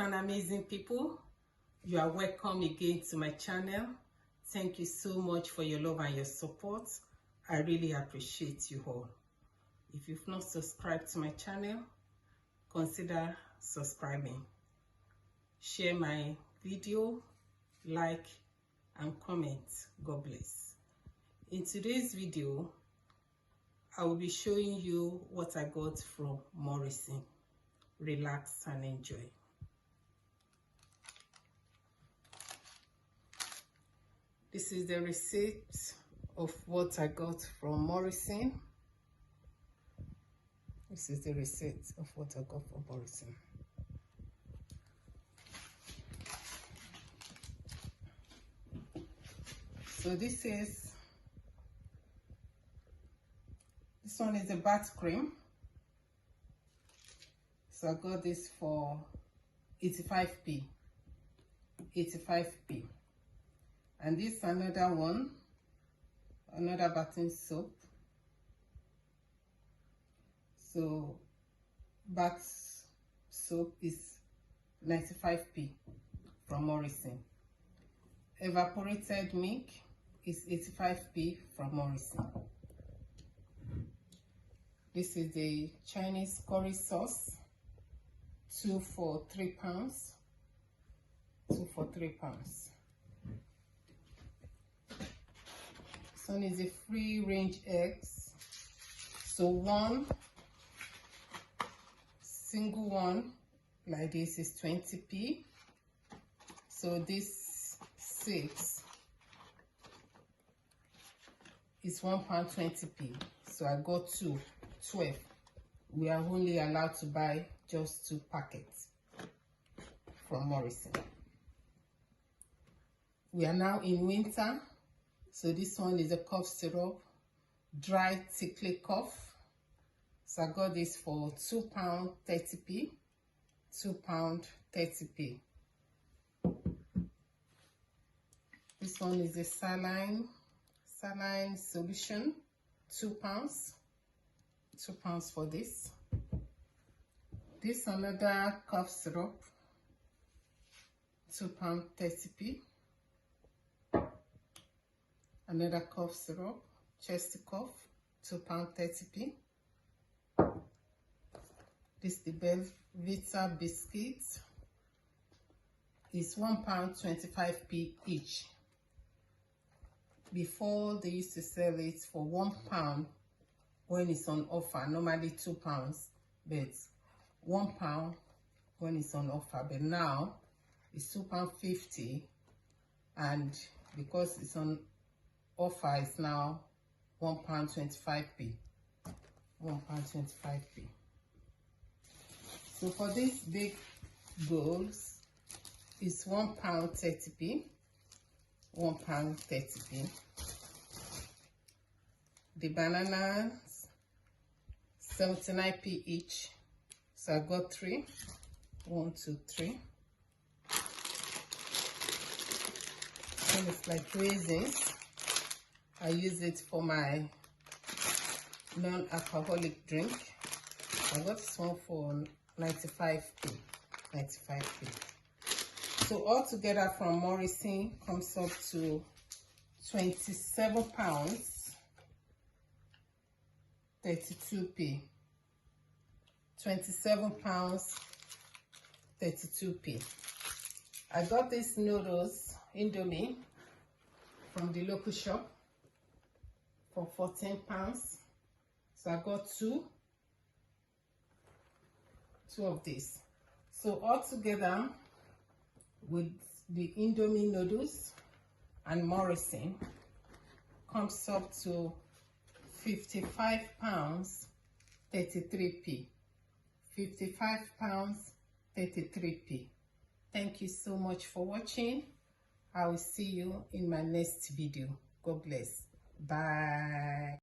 welcome, amazing people. You are welcome again to my channel. Thank you so much for your love and your support. I really appreciate you all. If you've not subscribed to my channel, consider subscribing. Share my video, like and comment. God bless. In today's video, I will be showing you what I got from Morrisons. Relax and enjoy. This is the receipt of what I got from Morrisons. This is the receipt of what I got from Morrisons. So this one is a bath cream. So I got this for 85p. 85p. And this another one, another bathing soap. So bath soap is 95p from Morrisons. Evaporated milk is 85p from Morrisons. This is the Chinese curry sauce, 2 for £3. 2 for £3. This one is a free range eggs. So one single one like this is 20p. So this 6 is £1.20p. So I got 12. We are only allowed to buy just 2 packets from Morrisons. We are now in winter, so this one is a cough syrup, dry tickly cough. So I got this for £2.30p. £2.30p. This one is a saline solution, £2. £2 for this. This another cough syrup, £2.30p. Another cough syrup, chest cough, £2.30p. This the Belvita biscuits is £1.25p each. Before they used to sell it for £1 when it's on offer, normally £2, but £1 when it's on offer. But now it's £2.50, and because it's on offer, it's now £1.25p. £1.25p. So for these big bowls, it's £1.30p. £1.30p. The bananas, 79p each. So I got 3. 1, 2, 3. And it's like raisins. I use it for my non-alcoholic drink. I got this one for 95p. 95p. So altogether from Morrisons comes up to £27, 32p. £27, 32p. I got these noodles, Indomie, from the local shop for £14. So I got two of these. So altogether with the Indomie noodles and Morrisons comes up to £55, 33p. £55, 33p. Thank you so much for watching. I will see you in my next video. God bless. Bye.